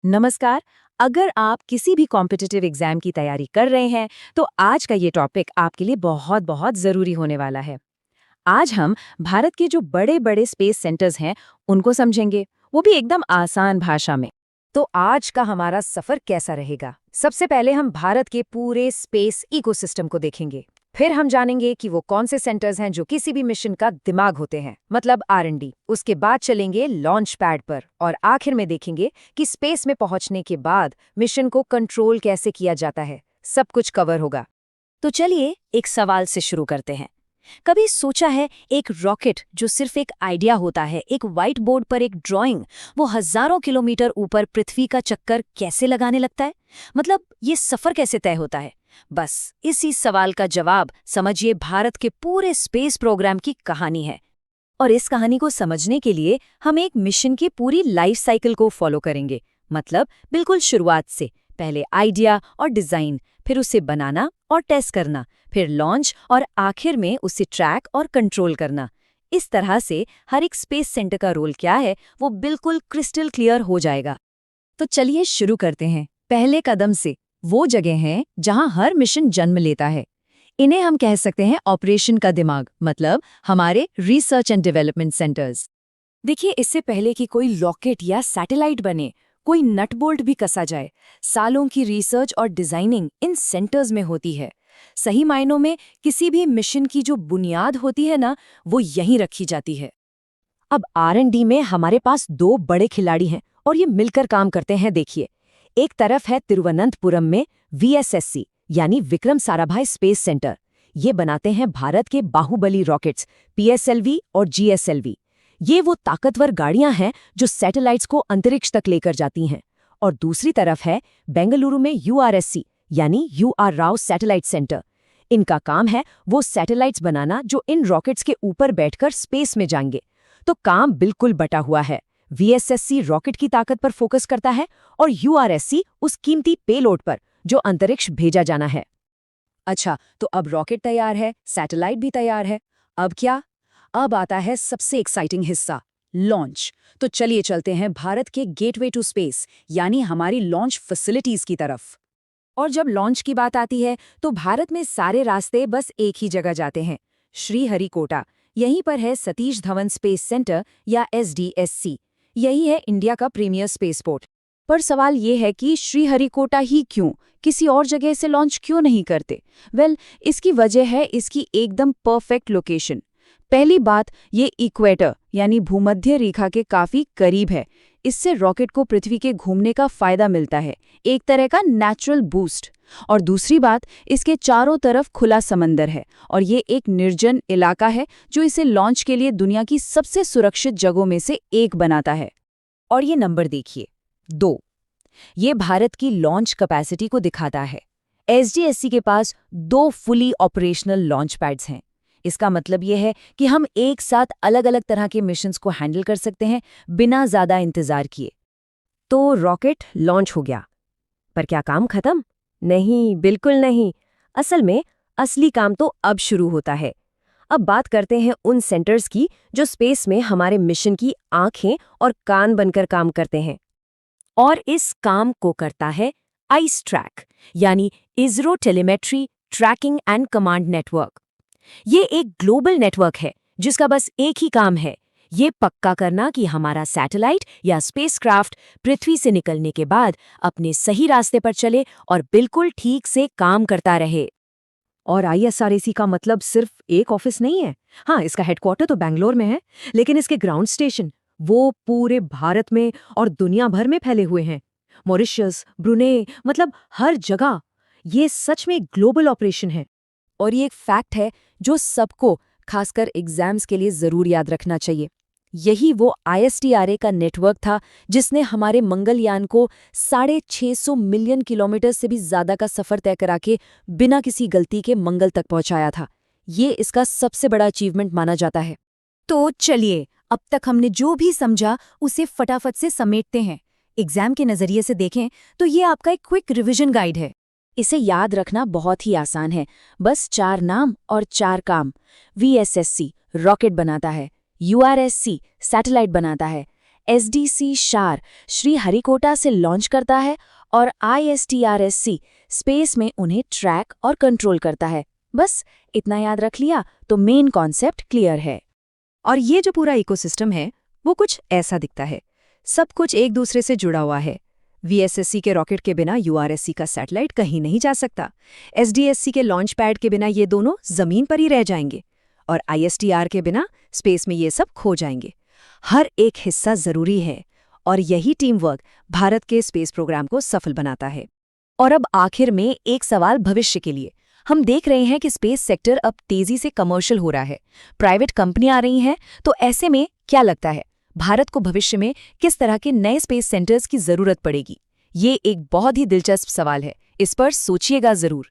नमस्कार। अगर आप किसी भी कॉम्पिटिटिव एग्जाम की तैयारी कर रहे हैं तो आज का ये टॉपिक आपके लिए बहुत बहुत ज़रूरी होने वाला है। आज हम भारत के जो बड़े बड़े स्पेस सेंटर्स हैं उनको समझेंगे, वो भी एकदम आसान भाषा में। तो आज का हमारा सफ़र कैसा रहेगा? सबसे पहले हम भारत के पूरे स्पेस इकोसिस्टम को देखेंगे। फिर हम जानेंगे कि वो कौन से सेंटर्स हैं जो किसी भी मिशन का दिमाग होते हैं, मतलब R&D। उसके बाद चलेंगे लॉन्च पैड पर और आखिर में देखेंगे कि स्पेस में पहुंचने के बाद मिशन को कंट्रोल कैसे किया जाता है। सब कुछ कवर होगा। तो चलिए एक सवाल से शुरू करते हैं। कभी सोचा है एक रॉकेट जो सिर्फ एक आइडिया होता है, एक व्हाइट बोर्ड पर एक ड्राइंग, वो हजारों किलोमीटर ऊपर पृथ्वी का चक्कर कैसे लगाने लगता है? मतलब ये सफर कैसे तय होता है? बस इसी सवाल का जवाब समझिए भारत के पूरे स्पेस प्रोग्राम की कहानी है। और इस कहानी को समझने के लिए हम एक मिशन की पूरी लाइफ साइकिल को फॉलो करेंगे। मतलब बिल्कुल शुरुआत से, पहले आइडिया और डिजाइन, फिर उसे बनाना और टेस्ट करना, फिर लॉन्च और आखिर में उसे ट्रैक और कंट्रोल करना। इस तरह से हर एक स्पेस सेंटर का रोल क्या है वो बिल्कुल क्रिस्टल क्लियर हो जाएगा। तो चलिए शुरू करते हैं पहले कदम से। वो जगह है जहां हर मिशन जन्म लेता है। इन्हें हम कह सकते हैं ऑपरेशन का दिमाग, मतलब हमारे रिसर्च एंड डेवलपमेंट सेंटर्स। देखिए, इससे पहले कि कोई रॉकेट या सैटेलाइट बने, कोई नट बोल्ट भी कसा जाए, सालों की रिसर्च और डिजाइनिंग इन सेंटर्स में होती है। सही मायनों में किसी भी मिशन की जो बुनियाद होती है ना, वो यहीं रखी जाती है। अब R&D में हमारे पास दो बड़े खिलाड़ी हैं और ये मिलकर काम करते हैं। देखिए, एक तरफ है तिरुवनंतपुरम में VSSC यानी विक्रम साराभाई स्पेस सेंटर। ये बनाते हैं भारत के बाहुबली रॉकेट्स PSLV और GSLV। ये वो ताकतवर गाड़ियां हैं जो सैटेलाइट्स को अंतरिक्ष तक लेकर जाती हैं। और दूसरी तरफ है बेंगलुरु में URSC यानी UR राव सैटेलाइट सेंटर। इनका काम है वो सैटेलाइट्स बनाना जो इन रॉकेट्स के ऊपर बैठकर स्पेस में जाएंगे। तो काम बिल्कुल बटा हुआ है। VSSC रॉकेट की ताकत पर फोकस करता है और URSC उस कीमती पेलोड पर जो अंतरिक्ष भेजा जाना है। अच्छा, तो अब रॉकेट तैयार है, सैटेलाइट भी तैयार है। अब क्या? अब आता है सबसे एक्साइटिंग हिस्सा, लॉन्च। तो चलिए चलते हैं भारत के गेटवे टू स्पेस यानी हमारी लॉन्च फैसिलिटीज की तरफ। और जब लॉन्च की बात आती है तो भारत में सारे रास्ते बस एक ही जगह जाते हैं, श्रीहरिकोटा। यहीं पर है सतीश धवन स्पेस सेंटर या SDSC। यही है इंडिया का प्रीमियर स्पेसपोर्ट। पर सवाल ये है कि श्रीहरिकोटा ही क्यों, किसी और जगह से लॉन्च क्यों नहीं करते? इसकी वजह है इसकी एकदम परफेक्ट लोकेशन। पहली बात, ये इक्वेटर यानी भूमध्य रेखा के काफी करीब है। इससे रॉकेट को पृथ्वी के घूमने का फायदा मिलता है, एक तरह का नेचुरल बूस्ट। और दूसरी बात, इसके चारों तरफ खुला समंदर है और ये एक निर्जन इलाका है जो इसे लॉन्च के लिए दुनिया की सबसे सुरक्षित जगहों में से एक बनाता है। और ये नंबर देखिए, 2। ये भारत की लॉन्च कैपेसिटी को दिखाता है। SDSC के पास 2 फुली ऑपरेशनल लॉन्च पैड्स हैं। इसका मतलब ये है कि हम एक साथ अलग अलग तरह के मिशंस को हैंडल कर सकते हैं बिना ज़्यादा इंतज़ार किए। तो रॉकेट लॉन्च हो गया, पर क्या काम खत्म? नहीं, बिल्कुल नहीं। असल में असली काम तो अब शुरू होता है। अब बात करते हैं उन सेंटर्स की जो स्पेस में हमारे मिशन की आंखें और कान बनकर काम करते हैं। और इस काम को करता है आइसट्रैक यानी ISRO telemetry tracking and command network. ये एक ग्लोबल नेटवर्क है जिसका बस एक ही काम है, ये पक्का करना कि हमारा सैटेलाइट या स्पेसक्राफ्ट पृथ्वी से निकलने के बाद अपने सही रास्ते पर चले और बिल्कुल ठीक से काम करता रहे। और ISRAC का मतलब सिर्फ एक ऑफिस नहीं है। हाँ, इसका हेडक्वार्टर तो बेंगलोर में है, लेकिन इसके ग्राउंड स्टेशन वो पूरे भारत में और दुनिया भर में फैले हुए हैं। मॉरिशस, ब्रुनेई, मतलब हर जगह। ये सच में ग्लोबल ऑपरेशन है। और ये एक फैक्ट है जो सबको, खासकर एग्जाम्स के लिए जरूर याद रखना चाहिए। यही वो ISTRA का नेटवर्क था जिसने हमारे मंगलयान को 650 मिलियन किलोमीटर से भी ज्यादा का सफर तय करा के बिना किसी गलती के मंगल तक पहुंचाया था। ये इसका सबसे बड़ा अचीवमेंट माना जाता है। तो चलिए, अब तक हमने जो भी समझा उसे फटाफट से समेटते हैं। एग्जाम के नजरिए से देखें तो ये आपका एक क्विक रिवीजन गाइड है। इसे याद रखना बहुत ही आसान है, बस 4 नाम और 4 काम। VSSC रॉकेट बनाता है, URSC सैटेलाइट बनाता है, SDC शार श्रीहरिकोटा से लॉन्च करता है और ISTRSC स्पेस में उन्हें ट्रैक और कंट्रोल करता है। बस इतना याद रख लिया तो मेन कॉन्सेप्ट क्लियर है। और ये जो पूरा इकोसिस्टम है वो कुछ ऐसा दिखता है। सब कुछ एक दूसरे से जुड़ा हुआ है। VSSC के रॉकेट के बिना URSC का सैटेलाइट कहीं नहीं जा सकता। SDSC के लॉन्च पैड के बिना ये दोनों जमीन पर ही रह जाएंगे और ISTR के बिना स्पेस में ये सब खो जाएंगे। हर एक हिस्सा जरूरी है और यही टीम वर्क भारत के स्पेस प्रोग्राम को सफल बनाता है। और अब आखिर में एक सवाल भविष्य के लिए। हम देख रहे हैं कि स्पेस सेक्टर अब तेजी से कमर्शियल हो रहा है, प्राइवेट कंपनियां आ रही हैं, तो ऐसे में क्या लगता है भारत को भविष्य में किस तरह के नए स्पेस सेंटर्स की जरूरत पड़ेगी? ये एक बहुत ही दिलचस्प सवाल है, इस पर सोचिएगा जरूर।